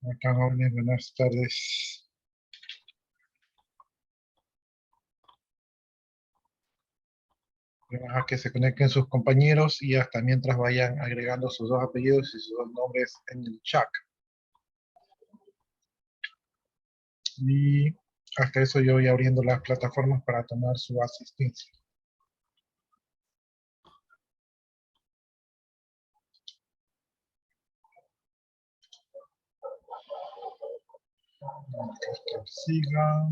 Acá, jóvenes, buenas tardes. Vamos a que se conecten sus compañeros y hasta mientras vayan agregando sus dos apellidos y sus dos nombres en el chat. Y hasta eso yo voy abriendo las plataformas para tomar su asistencia. Que esto siga.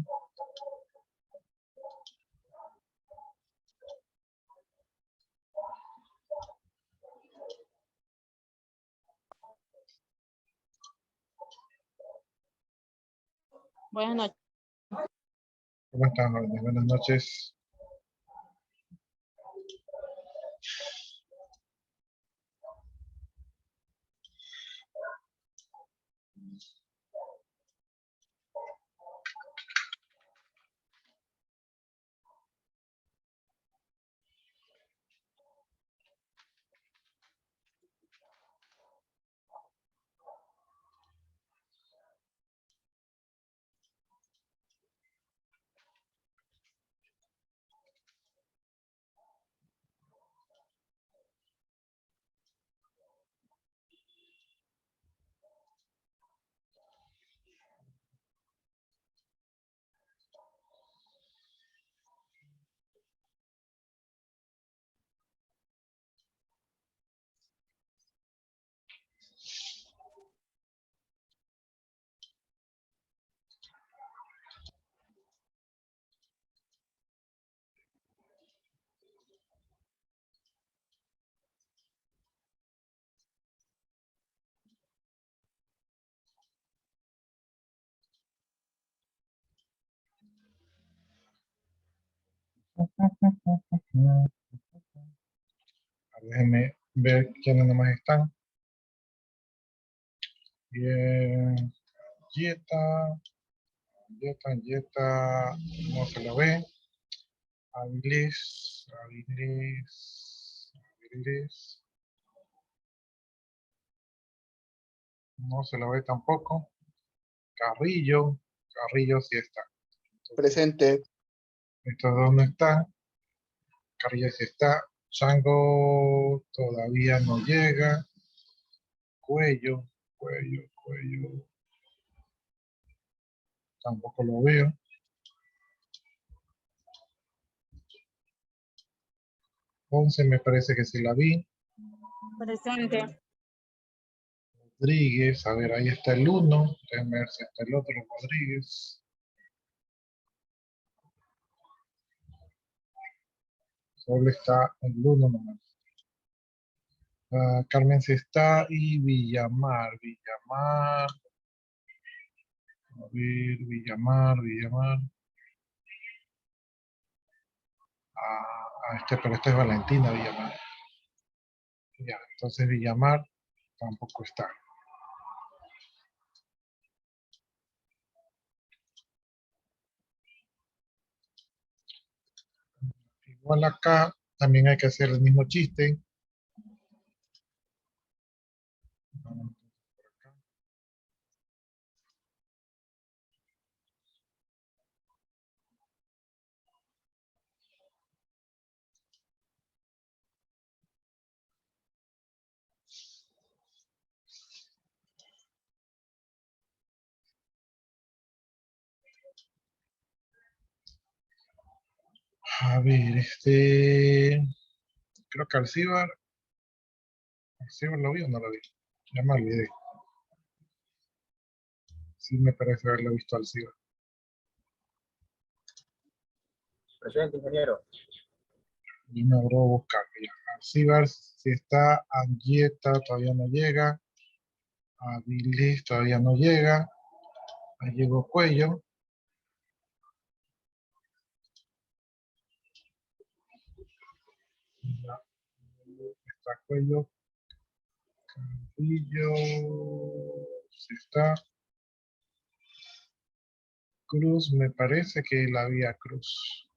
Buenas noches. ¿Cómo están, jóvenes? Buenas noches. Déjenme ver quiénes nomás están. Bien. Yeta, no se lo ve. Avilés. No se lo ve tampoco. Carrillo sí está. Presente. Estos dos no están. Carrillo sí está. Chango todavía no llega. Cuello. Tampoco lo veo. Ponce me parece que sí la vi. Presente. Rodríguez, a ver, ahí está el uno. Déjenme ver si está el otro, Rodríguez. Solo está el uno nomás. Carmen sí está y Villamar. A ver, Villamar. Pero esta es Valentina Villamar. Ya, entonces Villamar tampoco está. Igual acá también hay que hacer el mismo chiste. A ver, creo que Alcibar lo vi o no lo vi. Ya me olvidé. Sí me parece haberlo visto Alcibar. Presente, ingeniero. Y me abro a buscar. Alcibar si está. Angieta todavía no llega. Aviles todavía no llega. Ahí llegó Cuello. Ya está Cuello. Campillo. Si está. Cruz, me parece que la vía Cruz.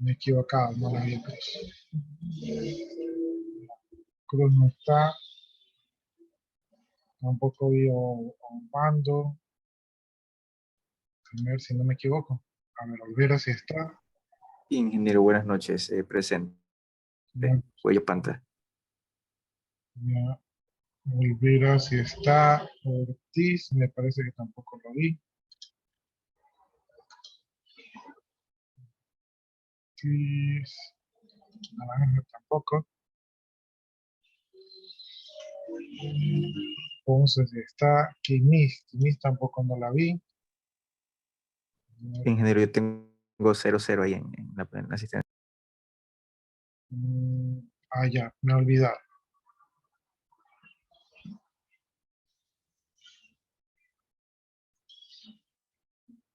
Me he equivocado, no la vi a Cruz. Cruz no está. Tampoco vi a Obando. A ver si no me equivoco. A ver, Olvera si está. Ingeniero, buenas noches. Presente. Ya, Cuello Panta. ya. Olvera si está. Ortiz, me parece que tampoco lo vi. Ortiz. Naranja tampoco. Ponce si está. Quimis tampoco no la vi. Ingeniero, yo tengo 0-0 ahí en la asistencia. Ya, me he olvidado.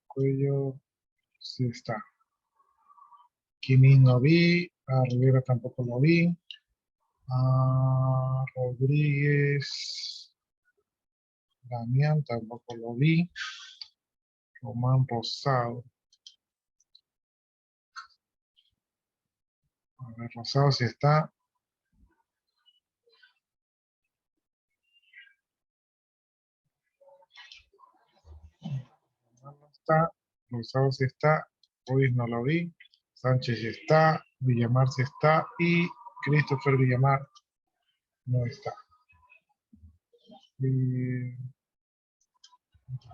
Cuello, sí está. Quimis no vi, a Rivera tampoco lo vi. A Rodríguez, Damián tampoco lo vi. Román Rosado. A ver, Rosado sí está. No está. Rosado sí está. Ruiz no lo vi. Sánchez sí está. Villamar sí está. Y Christopher Villamar no está. Y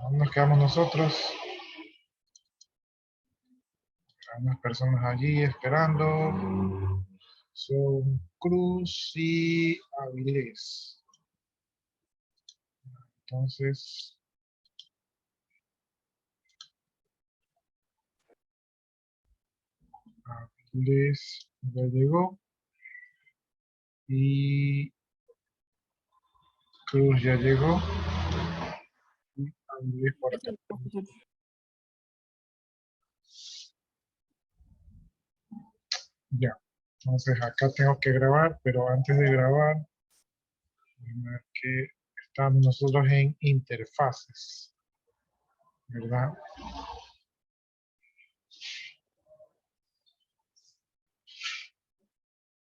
¿dónde nos quedamos nosotros? Hay unas personas allí esperando. Son Cruz y Avilés. Entonces, Avilés ya llegó. Y Cruz ya llegó. Y Avilés por acá. Ya. Entonces acá tengo que grabar, pero antes de grabar, voy a ver que estamos nosotros en interfaces, ¿verdad?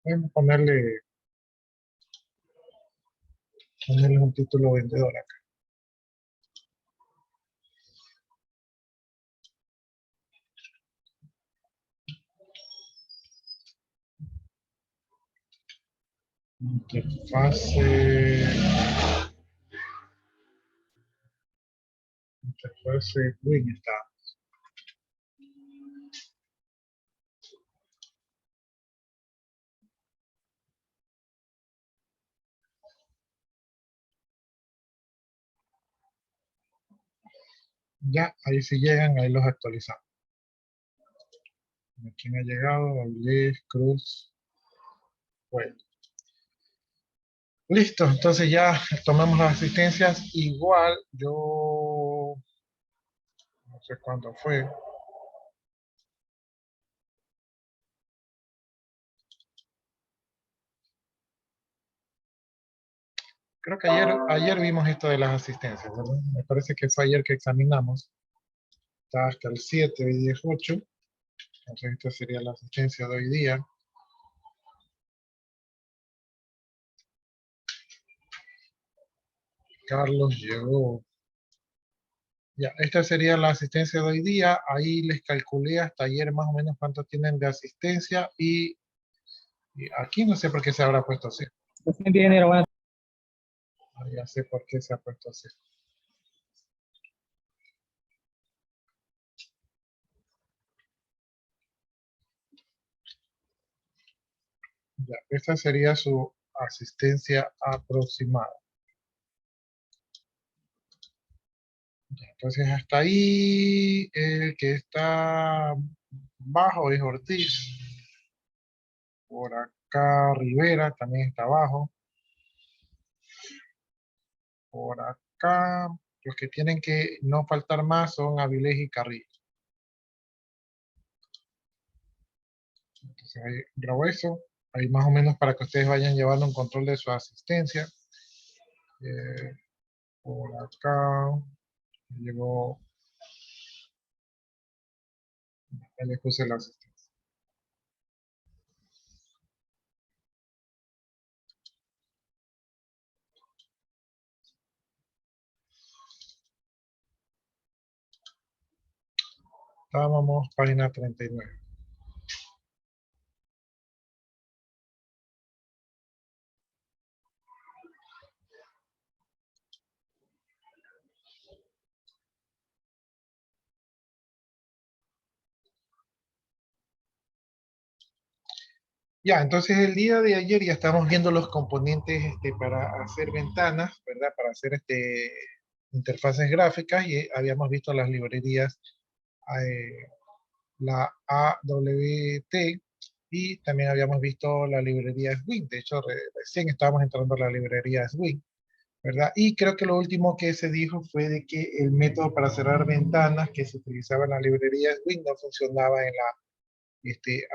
Vamos a ponerle un título vendedor acá. Interfase Win está. Ya, ahí si llegan, ahí los actualizamos. ¿Quién ha llegado? Avilés, Cruz. Bueno. Listo, entonces ya tomamos las asistencias. Igual yo no sé cuándo fue. Creo que ayer vimos esto de las asistencias, ¿verdad? Me parece que fue ayer que examinamos. Está hasta el 7 y 18. Entonces esta sería la asistencia de hoy día. Carlos llegó. Ya, esta sería la asistencia de hoy día. Ahí les calculé hasta ayer más o menos cuánto tienen de asistencia y aquí no sé por qué se habrá puesto así. Ya sé por qué se ha puesto así. Ya, esta sería su asistencia aproximada. Ya, entonces hasta ahí el que está bajo es Ortiz. Por acá Rivera también está abajo. Por acá los que tienen que no faltar más son Avilés y Carrillo. Entonces ahí grabo eso. Ahí más o menos para que ustedes vayan llevando un control de su asistencia. Por acá llegó, ya les puse la asistencia. Estábamos página 39. Ya, entonces el día de ayer ya estamos viendo los componentes para hacer ventanas, ¿verdad? Para hacer interfaces gráficas y habíamos visto las librerías, la AWT y también habíamos visto la librería Swing. De hecho, recién estábamos entrando a la librería Swing, ¿verdad? Y creo que lo último que se dijo fue de que el método para cerrar ventanas que se utilizaba en la librería Swing no funcionaba en la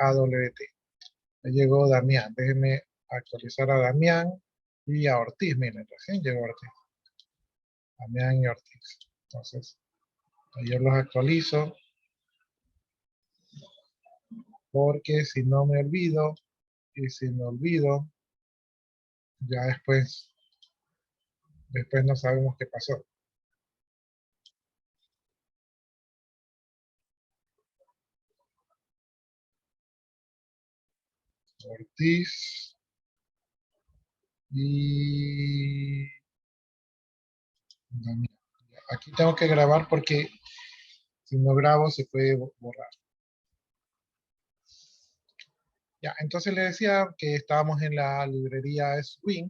AWT. Llegó Damián, déjenme actualizar a Damián y a Ortiz, miren, recién llegó Ortiz. Damián y Ortiz. Entonces, yo los actualizo, porque si no me olvido, y si me olvido, ya después no sabemos qué pasó. Ortiz y Damián. Aquí tengo que grabar porque si no grabo se puede borrar. Ya, entonces le decía que estábamos en la librería Swing,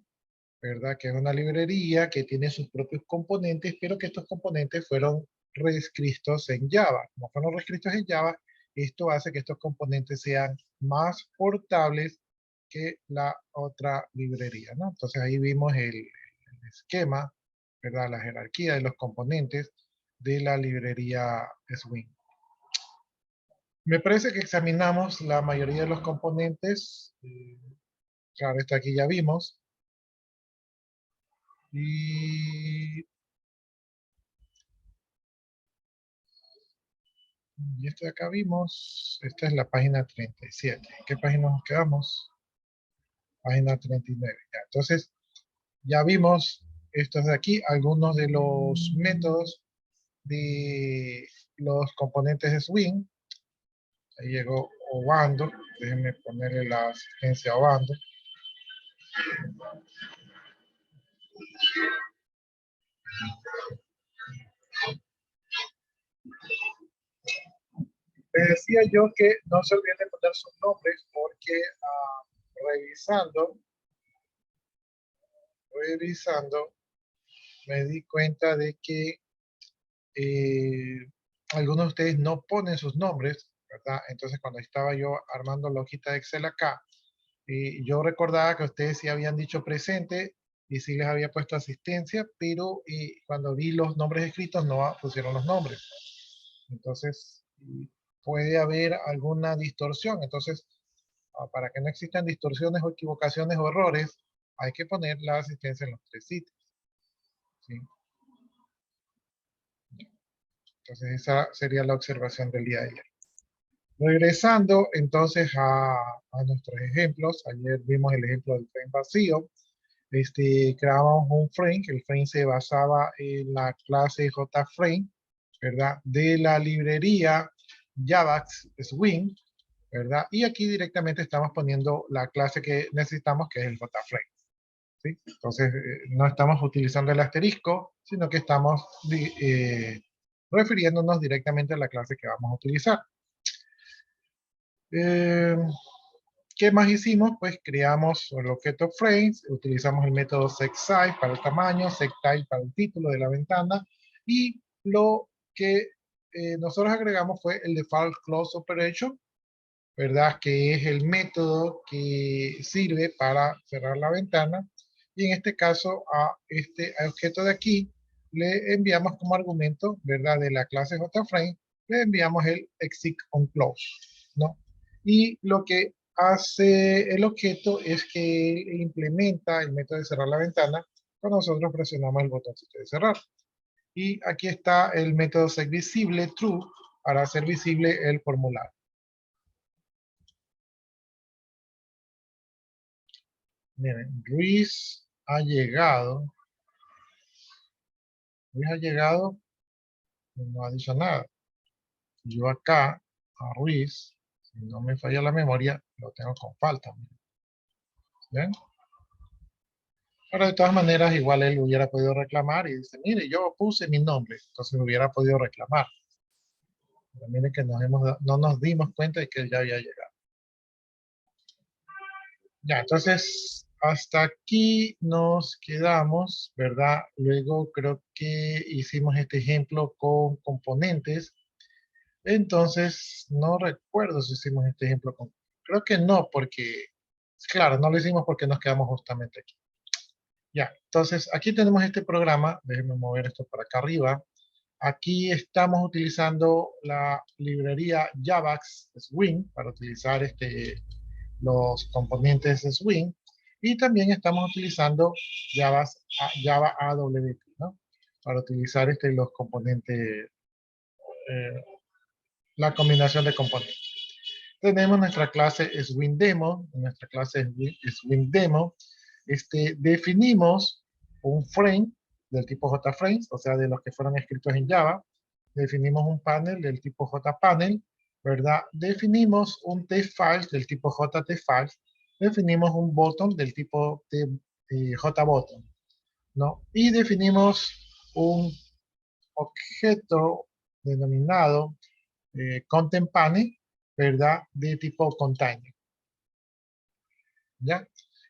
¿verdad? Que es una librería que tiene sus propios componentes, pero que estos componentes fueron reescritos en Java. Como fueron reescritos en Java, esto hace que estos componentes sean más portables que la otra librería, ¿no? Entonces ahí vimos el esquema, ¿verdad? La jerarquía de los componentes de la librería Swing. Me parece que examinamos la mayoría de los componentes. Claro, esto aquí ya vimos. Y esto de acá vimos. Esta es la página 37. ¿En qué página nos quedamos? Página 39. Ya, entonces, ya vimos estos de aquí, algunos de los métodos de los componentes de Swing. Ahí llegó Obando. Déjenme ponerle la asistencia a Obando. Les decía yo que no se olviden de poner sus nombres porque revisando, me di cuenta de que algunos de ustedes no ponen sus nombres, ¿verdad? Entonces cuando estaba yo armando la hojita de Excel acá, yo recordaba que ustedes sí habían dicho presente y sí les había puesto asistencia, pero cuando vi los nombres escritos no pusieron los nombres. Entonces puede haber alguna distorsión. Entonces, para que no existan distorsiones o equivocaciones o errores, hay que poner la asistencia en los 3 sitios. ¿Sí? Entonces esa sería la observación del día de ayer. Regresando entonces a nuestros ejemplos, ayer vimos el ejemplo del frame vacío. Creábamos un frame, que el frame se basaba en la clase JFrame, ¿verdad? De la librería Javax Swing, ¿verdad? Y aquí directamente estamos poniendo la clase que necesitamos, que es el JFrame. ¿Sí? Entonces, no estamos utilizando el asterisco, sino que estamos refiriéndonos directamente a la clase que vamos a utilizar. ¿Qué más hicimos? Pues creamos el objeto frames, utilizamos el método setSize para el tamaño, setType para el título de la ventana, y lo que nosotros agregamos fue el default close operation, ¿verdad? Que es el método que sirve para cerrar la ventana, y en este caso a este objeto de aquí le enviamos como argumento, ¿verdad? De la clase JFrame, le enviamos el exit on close, ¿no? Y lo que hace el objeto es que él implementa el método de cerrar la ventana cuando nosotros presionamos el botoncito de cerrar. Y aquí está el método setVisible true para hacer visible el formulario. Miren, Luis ha llegado. Luis ha llegado, no ha dicho nada. yo acá, a Ruiz, si no me falla la memoria, lo tengo con falta. ¿Bien? Pero de todas maneras, igual él hubiera podido reclamar y dice, mire, yo puse mi nombre, entonces hubiera podido reclamar. Pero miren que no nos dimos cuenta de que él ya había llegado. Ya, entonces, hasta aquí nos quedamos, ¿verdad? Luego creo que hicimos este ejemplo con componentes. Entonces, no recuerdo si hicimos este ejemplo con... Creo que no, porque, claro, no lo hicimos porque nos quedamos justamente aquí. Ya, entonces aquí tenemos este programa, déjenme mover esto para acá arriba. Aquí estamos utilizando la librería Javax Swing para utilizar los componentes de Swing. Y también estamos utilizando Java AWT, ¿no? Para utilizar los componentes, la combinación de componentes. Tenemos nuestra clase SwingDemo. En nuestra clase SwingDemo definimos un frame del tipo JFrames, o sea, de los que fueron escritos en Java. Definimos un panel del tipo JPanel, ¿verdad? Definimos un testFile del tipo JTestFile. Definimos un button del tipo JButton, ¿no? Y definimos un objeto denominado ContentPanel, ¿verdad? De tipo container. ¿Ya?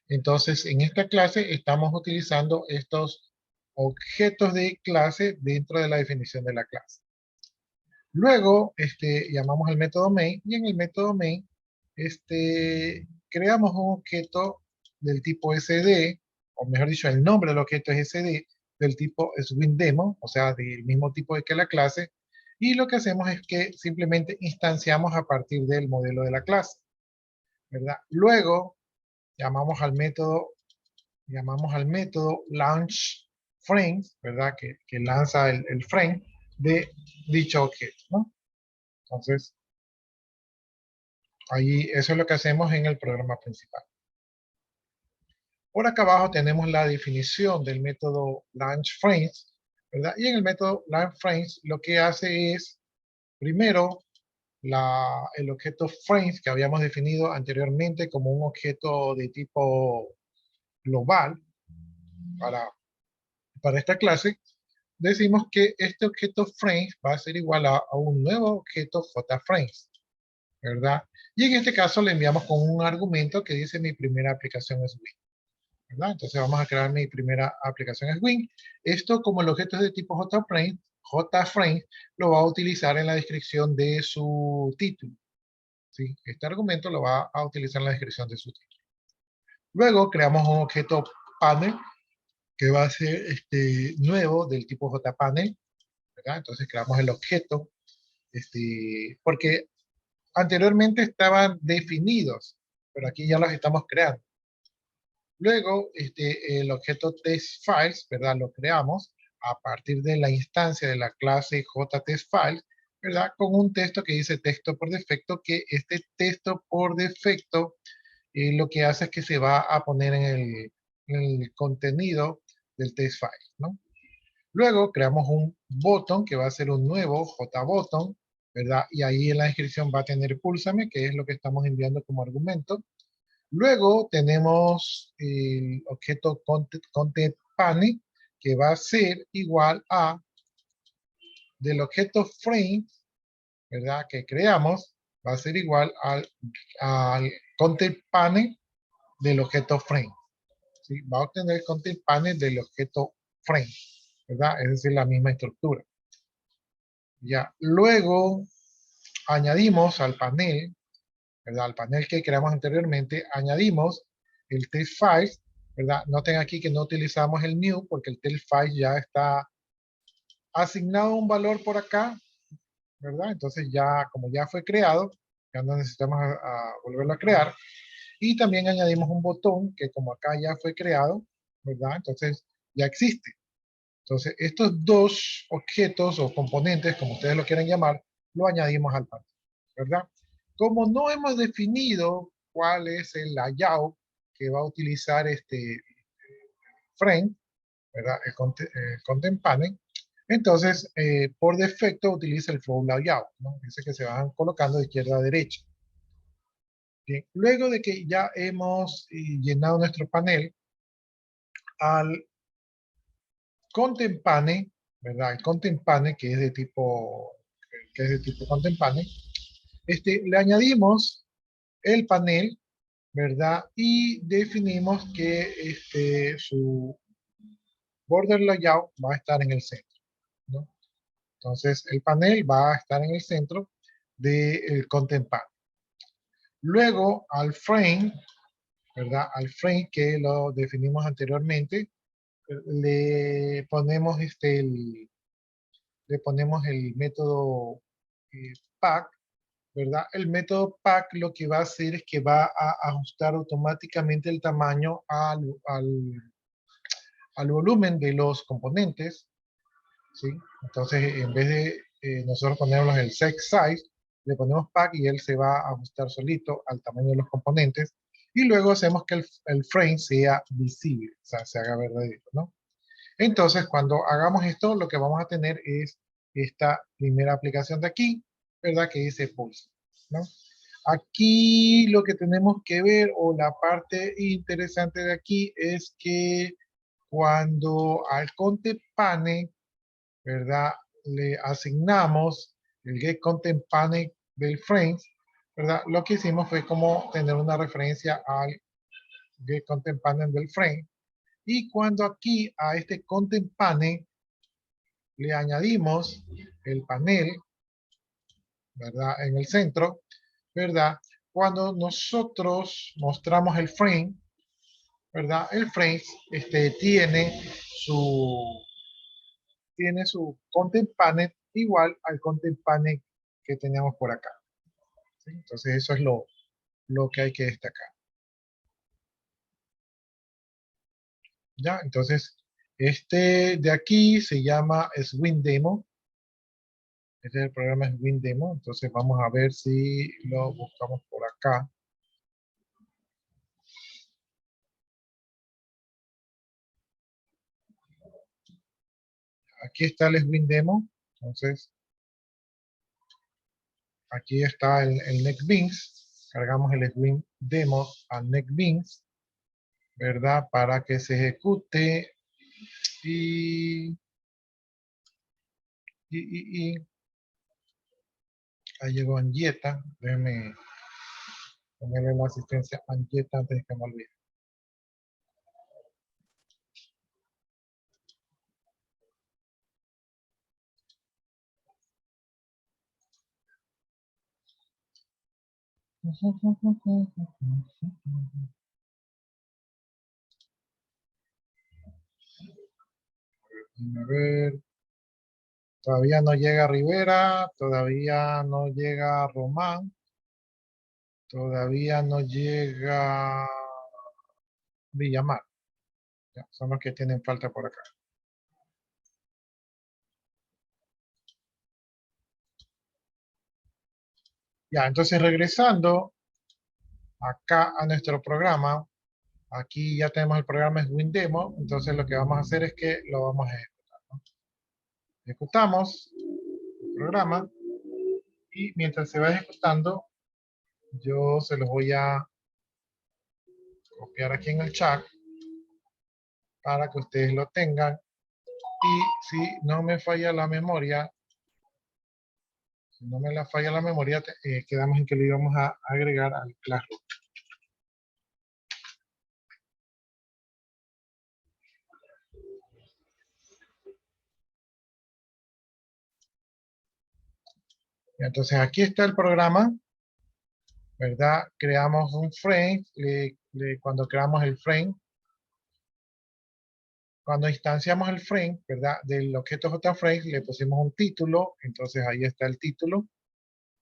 Entonces, en esta clase estamos utilizando estos objetos de clase dentro de la definición de la clase. Luego, llamamos al método main y en el método main creamos un objeto del tipo SD, o mejor dicho, el nombre del objeto es SD, del tipo SwingDemo, o sea, del mismo tipo que la clase, y lo que hacemos es que simplemente instanciamos a partir del modelo de la clase, ¿verdad? Luego, llamamos al método launchFrames, ¿verdad? Que lanza el frame de dicho objeto, ¿no? Entonces, ahí eso es lo que hacemos en el programa principal. Por acá abajo tenemos la definición del método launchFrames, ¿verdad? Y en el método launchFrames lo que hace es, primero, el objeto frames que habíamos definido anteriormente como un objeto de tipo global para esta clase, decimos que este objeto frames va a ser igual a un nuevo objeto JFrames, ¿verdad? Y en este caso le enviamos con un argumento que dice mi primera aplicación es Wing, ¿verdad? Entonces vamos a crear mi primera aplicación es Wing. Esto, como el objeto es de tipo JFrame lo va a utilizar en la descripción de su título, ¿sí? Este argumento lo va a utilizar en la descripción de su título. Luego creamos un objeto panel que va a ser nuevo del tipo JPanel, ¿verdad? Entonces creamos el objeto, porque anteriormente estaban definidos, pero aquí ya los estamos creando. Luego, el objeto testFiles, ¿verdad? Lo creamos a partir de la instancia de la clase JTestFiles, ¿verdad? Con un texto que dice texto por defecto, que este texto por defecto lo que hace es que se va a poner en el contenido del testFile, ¿no? Luego creamos un button que va a ser un nuevo JButton, ¿verdad? Y ahí en la descripción va a tener púlsame, que es lo que estamos enviando como argumento. Luego tenemos el objeto ContentPanel, que va a ser igual a del objeto frame, ¿verdad? Que creamos, va a ser igual al ContentPanel del objeto frame, ¿sí? Va a obtener el ContentPanel del objeto frame, ¿verdad? Es decir, la misma estructura. Ya, luego añadimos al panel, ¿verdad? Al panel que creamos anteriormente, añadimos el testFile, ¿verdad? Noten aquí que no utilizamos el new porque el testFile ya está asignado un valor por acá, ¿verdad? Entonces ya, como ya fue creado, ya no necesitamos volverlo a crear. Y también añadimos un botón que como acá ya fue creado, ¿verdad? Entonces ya existe. Entonces estos dos objetos o componentes, como ustedes lo quieran llamar, lo añadimos al panel, ¿verdad? Como no hemos definido cuál es el layout que va a utilizar frame, ¿verdad? El content panel, Entonces, por defecto utiliza el flow layout, ¿no? Ese que se van colocando de izquierda a derecha. Bien, luego de que ya hemos llenado nuestro panel, al content pane, ¿verdad? El content pane, que es de tipo content pane, le añadimos el panel, ¿verdad? Y definimos que su border layout va a estar en el centro, ¿no? Entonces, el panel va a estar en el centro del content pane. Luego, al frame, ¿verdad? Al frame que lo definimos anteriormente, le ponemos el método pack, ¿verdad? El método pack lo que va a hacer es que va a ajustar automáticamente el tamaño al volumen de los componentes, ¿sí? Entonces, en vez de nosotros ponernos el set size, le ponemos pack y él se va a ajustar solito al tamaño de los componentes. Y luego hacemos que el frame sea visible, o sea, se haga verdadero, ¿no? Entonces, cuando hagamos esto, lo que vamos a tener es esta primera aplicación de aquí, ¿verdad? Que dice Pulse, ¿no? Aquí lo que tenemos que ver, o la parte interesante de aquí, es que cuando al content pane, ¿verdad? Le asignamos el get content pane del frames, ¿verdad? Lo que hicimos fue como tener una referencia al get content pane del frame. Y cuando aquí a este content pane le añadimos el panel, ¿verdad? En el centro, ¿verdad? Cuando nosotros mostramos el frame, ¿verdad? El frame tiene su content panel igual al content panel que teníamos por acá, ¿sí? Entonces eso es lo que hay que destacar. ¿Ya? Entonces, este de aquí se llama SwingDemo. Este es el programa SwingDemo. Entonces vamos a ver si lo buscamos por acá. Aquí está el SwingDemo. Entonces, aquí está el NetBeans. Cargamos el SwingDemo al NetBeans, ¿verdad? Para que se ejecute y ahí llegó Angieta. Déjenme ponerle la asistencia a Angieta antes de que me olvide. A ver, todavía no llega Rivera, todavía no llega Román, todavía no llega Villamar. Ya, son los que tienen falta por acá. Ya, entonces regresando acá a nuestro programa, aquí ya tenemos el programa SwingDemo, entonces lo que vamos a hacer es que lo vamos a ejecutar, ¿no? Ejecutamos el programa y mientras se va ejecutando, yo se los voy a copiar aquí en el chat para que ustedes lo tengan. Y si no me falla la memoria, quedamos en que lo íbamos a agregar al Classroom. Entonces aquí está el programa, ¿verdad? Creamos un frame, cuando creamos el frame, cuando instanciamos el frame, ¿verdad? Del objeto JFrame le pusimos un título, entonces ahí está el título,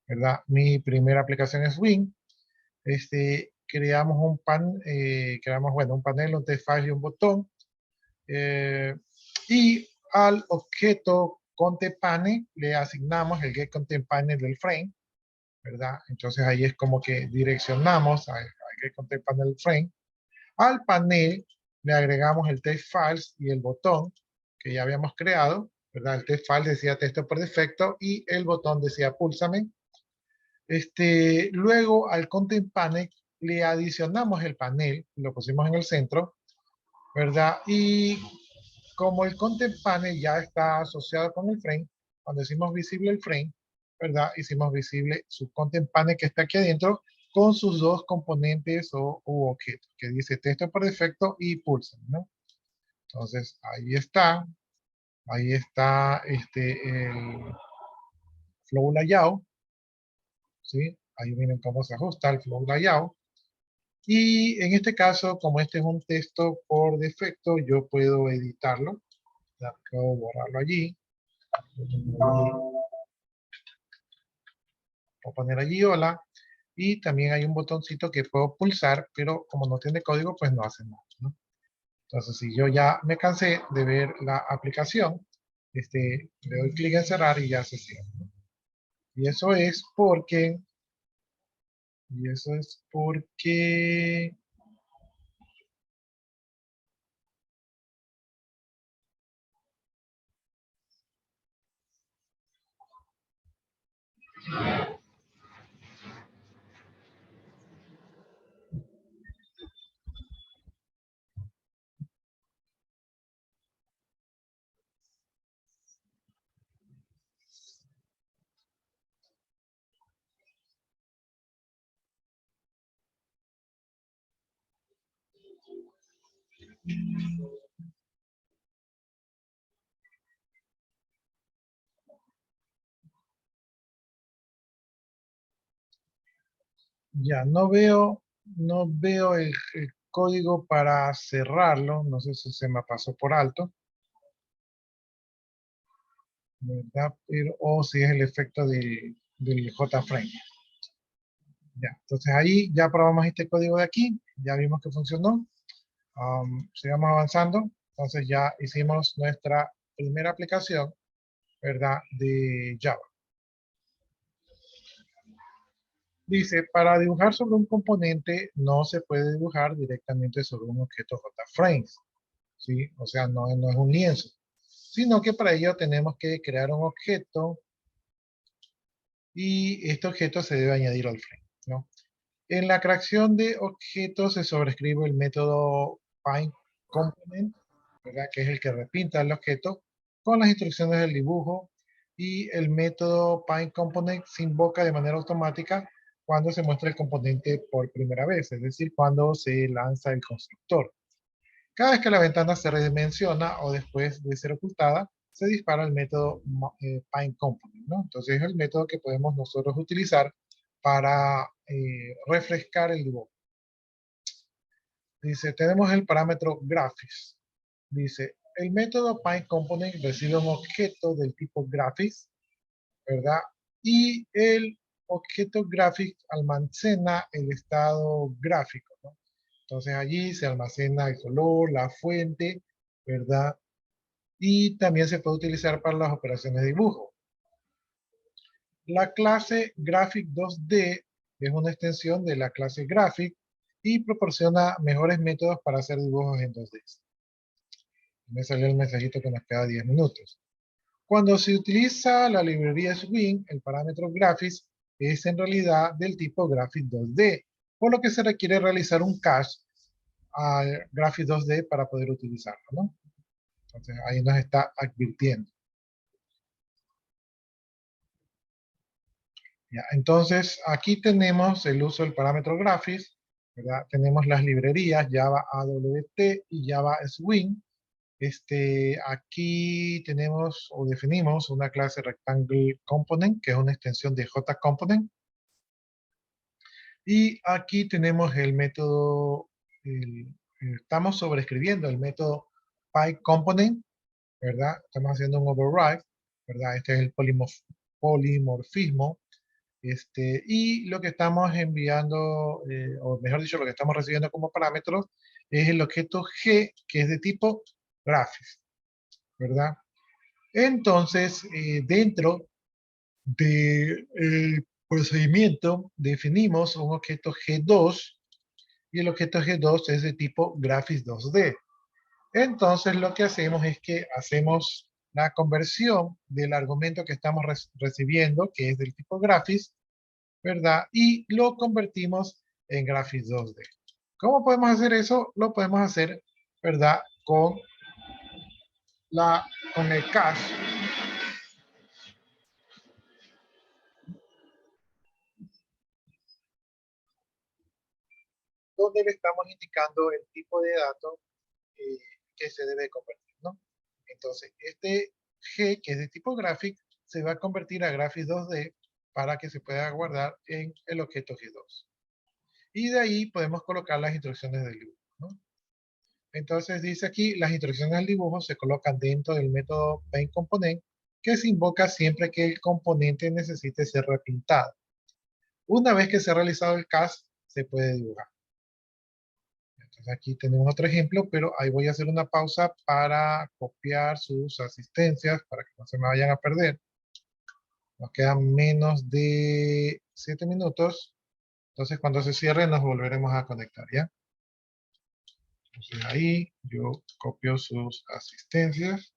¿verdad? Mi primera aplicación es Swing. Creamos un panel, un text file y un botón. Y al objeto content-pane le asignamos el getContentPane del frame, ¿verdad? Entonces ahí es como que direccionamos al getContentPane del frame. Al panel le agregamos el text files y el botón que ya habíamos creado, ¿verdad? El test file decía texto por defecto y el botón decía púlsame. Luego al content panel le adicionamos el panel, lo pusimos en el centro, ¿verdad? Y como el content panel ya está asociado con el frame, cuando hicimos visible el frame, ¿verdad? Hicimos visible su content panel que está aquí adentro con sus dos componentes u objetos, que dice texto por defecto y pulsame, ¿no? Entonces, ahí está el flow layout, ¿sí? Ahí miren cómo se ajusta el flow layout. Y en este caso, como este es un texto por defecto, yo puedo editarlo. Ya puedo borrarlo allí. Voy a poner allí hola. Y también hay un botoncito que puedo pulsar, pero como no tiene código, pues no hace nada, ¿no? Entonces, si yo ya me cansé de ver la aplicación, le doy clic en cerrar y ya se cierra, ¿no? Y eso es porque ya no veo el código para cerrarlo. No sé si se me pasó por alto, ¿verdad? Pero, o si es el efecto del JFrame. Ya, entonces ahí ya probamos este código de aquí. Ya vimos que funcionó. Sigamos avanzando. Entonces ya hicimos nuestra primera aplicación, ¿verdad? De Java. Dice, para dibujar sobre un componente no se puede dibujar directamente sobre un objeto JFrames, ¿sí? O sea, no es un lienzo, sino que para ello tenemos que crear un objeto y este objeto se debe añadir al frame, ¿no? En la creación de objetos se sobrescribe el método PaintComponent, ¿verdad? Que es el que repinta el objeto con las instrucciones del dibujo, y el método PaintComponent se invoca de manera automática cuando se muestra el componente por primera vez, es decir, cuando se lanza el constructor. Cada vez que la ventana se redimensiona o después de ser ocultada, se dispara el método PaintComponent, ¿no? Entonces es el método que podemos nosotros utilizar para refrescar el dibujo. Dice, tenemos el parámetro graphics. Dice, el método PaintComponent recibe un objeto del tipo graphics, ¿verdad? Y el objeto graphics almacena el estado gráfico, ¿no? Entonces allí se almacena el color, la fuente, ¿verdad? Y también se puede utilizar para las operaciones de dibujo. La clase Graphic 2D es una extensión de la clase Graphic y proporciona mejores métodos para hacer dibujos en 2D. Me salió el mensajito que nos queda 10 minutos. Cuando se utiliza la librería Swing, el parámetro Graphics es en realidad del tipo Graphic 2D, por lo que se requiere realizar un cache al Graphic 2D para poder utilizarlo, ¿no? Entonces ahí nos está advirtiendo. Ya, entonces aquí tenemos el uso del parámetro graphics, ¿verdad? Tenemos las librerías Java AWT y Java Swing. Aquí tenemos o definimos una clase Rectangle Component, que es una extensión de JComponent. Y aquí tenemos el método, estamos sobreescribiendo el método PyComponent, ¿verdad? Estamos haciendo un override, ¿verdad? Este es el polimorfismo. Y lo que estamos enviando, o mejor dicho, lo que estamos recibiendo como parámetros es el objeto G, que es de tipo graphics, ¿verdad? Entonces, dentro del procedimiento definimos un objeto G2 y el objeto G2 es de tipo graphics 2D. Entonces, lo que hacemos es que hacemos la conversión del argumento que estamos recibiendo, que es del tipo graphics, ¿verdad? Y lo convertimos en graphics 2D. ¿Cómo podemos hacer eso? Lo podemos hacer, ¿verdad? Con el cache, donde le estamos indicando el tipo de datos que se debe convertir, ¿no? Entonces, este G, que es de tipo graphic, se va a convertir a graphics 2D para que se pueda guardar en el objeto G2. Y de ahí podemos colocar las instrucciones del dibujo, ¿no? Entonces dice aquí, las instrucciones del dibujo se colocan dentro del método paintComponent, que se invoca siempre que el componente necesite ser repintado. Una vez que se ha realizado el cast, se puede dibujar. Entonces aquí tenemos otro ejemplo, pero ahí voy a hacer una pausa para copiar sus asistencias para que no se me vayan a perder. Nos quedan menos de 7 minutos. Entonces cuando se cierre nos volveremos a conectar, ¿ya? Entonces ahí yo copio sus asistencias.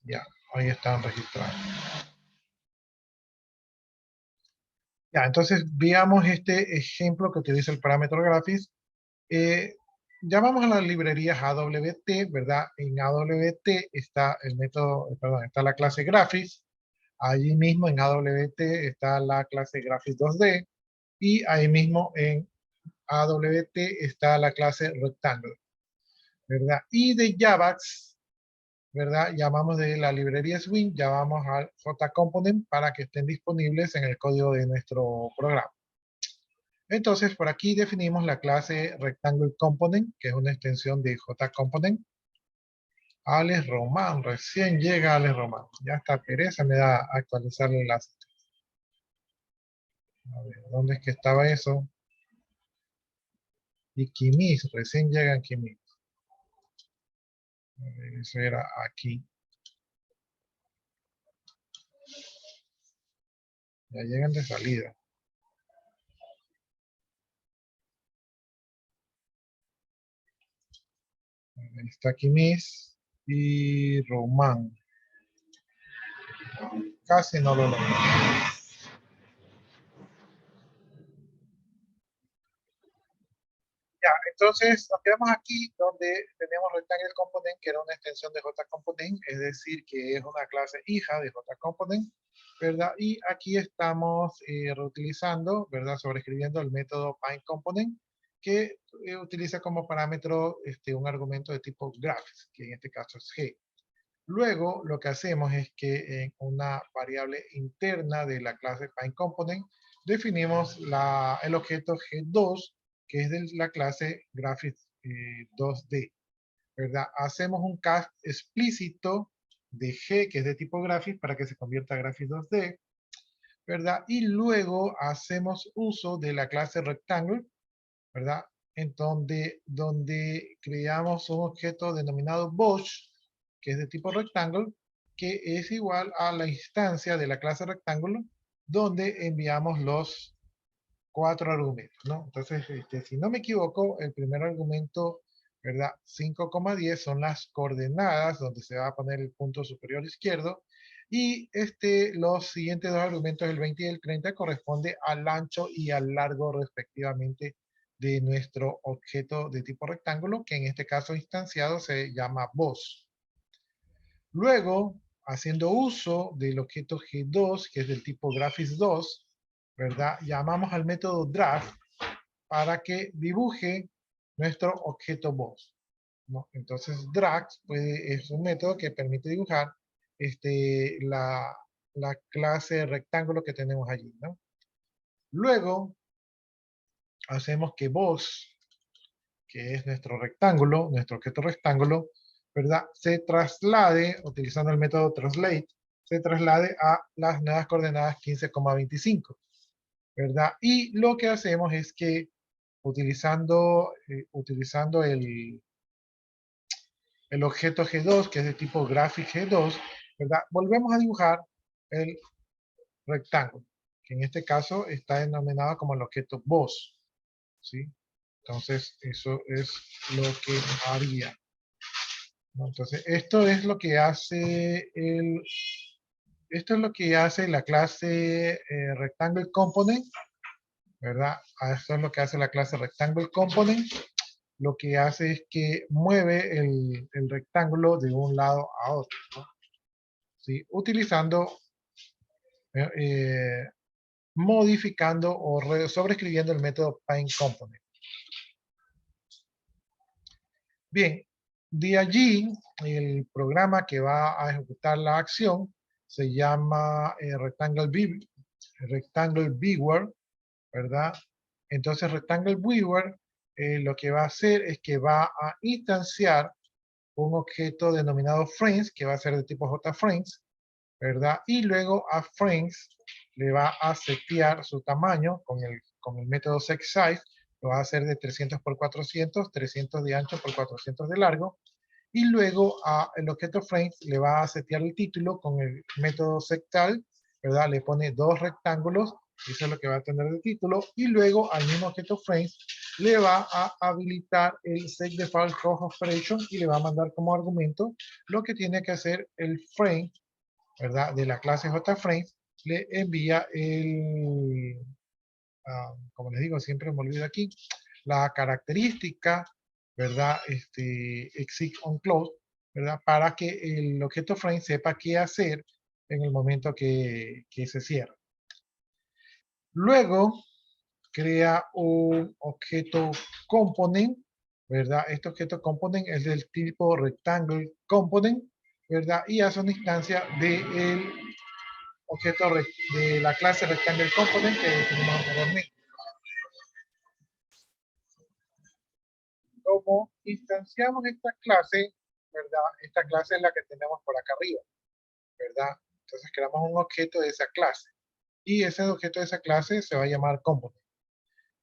Ya, ahí están registradas. Ya, entonces veamos este ejemplo que utiliza el parámetro graphics. Llamamos a las librerías AWT, ¿verdad? En AWT está el método, perdón, está la clase graphics. Allí mismo en AWT está la clase graphics 2D. Y ahí mismo en AWT está la clase rectangle, ¿verdad? Y de Javax, ¿verdad? Llamamos de la librería Swing, llamamos al JComponent para que estén disponibles en el código de nuestro programa. Entonces, por aquí definimos la clase Rectangle Component, que es una extensión de JComponent. Alex Román, recién llega Alex Román. Ya está, pereza me da actualizar el enlace. A ver, ¿dónde es que estaba eso? Y Kimis, recién llegan Kimis. Eso era aquí. Ya llegan de salida. Ahí está Kimis y Román. Casi no lo logro. Ya, entonces nos quedamos aquí donde tenemos Rectangle Component, que era una extensión de JComponent, es decir, que es una clase hija de JComponent, ¿verdad? Y aquí estamos reutilizando, ¿verdad? Sobreescribiendo el método PineComponent, que utiliza como parámetro un argumento de tipo graphics, que en este caso es G. Luego, lo que hacemos es que en una variable interna de la clase PineComponent definimos el objeto G2, que es de la clase Graphics 2D, ¿verdad? Hacemos un cast explícito de G, que es de tipo Graphics, para que se convierta a Graphics 2D, ¿verdad? Y luego hacemos uso de la clase Rectangle, ¿verdad? En donde creamos un objeto denominado Bosch, que es de tipo rectángulo, que es igual a la instancia de la clase rectángulo, donde enviamos los 4 argumentos, ¿no? Entonces, si no me equivoco, el primer argumento, ¿verdad? 5,10 son las coordenadas donde se va a poner el punto superior izquierdo, y los siguientes dos argumentos, el 20 y el 30, corresponde al ancho y al largo respectivamente de nuestro objeto de tipo rectángulo, que en este caso instanciado se llama boss. Luego, haciendo uso del objeto G2, que es del tipo graphics2, ¿verdad? Llamamos al método draft para que dibuje nuestro objeto boss, ¿no? Entonces, drag es un método que permite dibujar la clase rectángulo que tenemos allí, ¿no? Luego, hacemos que boss, que es nuestro rectángulo, nuestro objeto rectángulo, ¿verdad? Se traslade, utilizando el método translate, se traslade a las nuevas coordenadas 15,25, ¿verdad? Y lo que hacemos es que utilizando el objeto G2, que es de tipo graphic G2, ¿verdad? Volvemos a dibujar el rectángulo, que en este caso está denominado como el objeto boss, ¿sí? Entonces, eso es lo que haría. ¿no? Entonces, esto es lo que hace la clase Rectangle Component, ¿verdad? Esto es lo que hace la clase Rectangle Component. Lo que hace es que mueve el rectángulo de un lado a otro, ¿no? ¿Sí? Utilizando, modificando o sobreescribiendo el método PaintComponent. Bien, de allí el programa que va a ejecutar la acción se llama Rectangle Viewer, ¿verdad? Entonces Rectangle Viewer lo que va a hacer es que va a instanciar un objeto denominado frames, que va a ser de tipo JFrames, ¿verdad? Y luego a frames le va a setear su tamaño con el método setSize, lo va a hacer de 300 por 400, 300 de ancho por 400 de largo, y luego al objeto frames le va a setear el título con el método sectal, ¿verdad? Le pone dos rectángulos, eso es lo que va a tener de título, y luego al mismo objeto frames le va a habilitar el setDefault Cross Operation y le va a mandar como argumento lo que tiene que hacer el frame, ¿verdad? De la clase JFrames, le envía como les digo, siempre me olvido aquí, la característica, ¿verdad? Exit on close, ¿verdad? Para que el objeto frame sepa qué hacer en el momento que se cierra. Luego, crea un objeto component, ¿verdad? Este objeto component es del tipo rectangle component, ¿verdad? Y hace una instancia del objeto de la clase rectangle component que definimos anteriormente. Como instanciamos esta clase, ¿verdad? Esta clase es la que tenemos por acá arriba, ¿verdad? Entonces creamos un objeto de esa clase. Y ese objeto de esa clase se va a llamar component,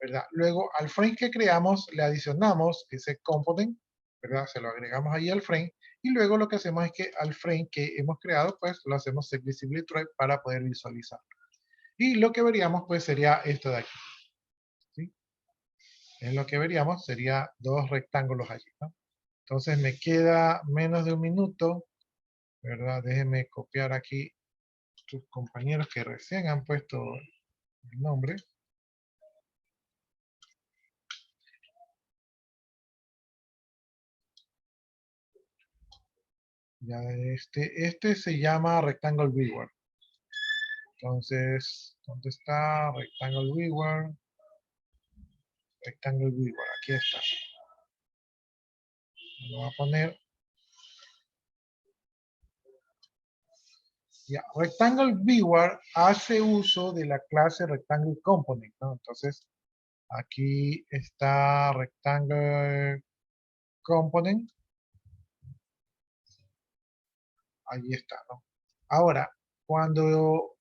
¿verdad? Luego al frame que creamos le adicionamos ese component, ¿verdad? Se lo agregamos ahí al frame. Y luego lo que hacemos es que al frame que hemos creado, pues lo hacemos setVisibleTrue para poder visualizar. Y lo que veríamos, pues sería esto de aquí. ¿Sí? Es lo que veríamos, sería dos rectángulos allí, ¿no? Entonces me queda menos de un minuto, ¿verdad? Déjenme copiar aquí sus compañeros que recién han puesto el nombre. Ya este se llama Rectangle Viewer. Entonces, ¿dónde está Rectangle Viewer? Rectangle Viewer, aquí está. Lo voy a poner. Ya, Rectangle Viewer hace uso de la clase Rectangle Component, ¿no? Entonces, aquí está Rectangle Component. Ahí está, ¿no? Ahora, cuando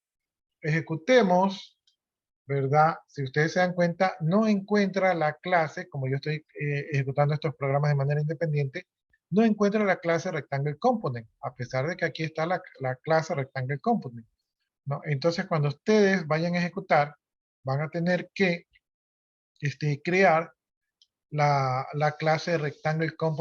ejecutemos, ¿verdad? Si ustedes se dan cuenta, no encuentra la clase, como yo estoy ejecutando estos programas de manera independiente, no encuentra la clase Rectangle Component, a pesar de que aquí está la clase Rectangle Component, ¿no? Entonces, cuando ustedes vayan a ejecutar, van a tener que crear la clase Rectangle Component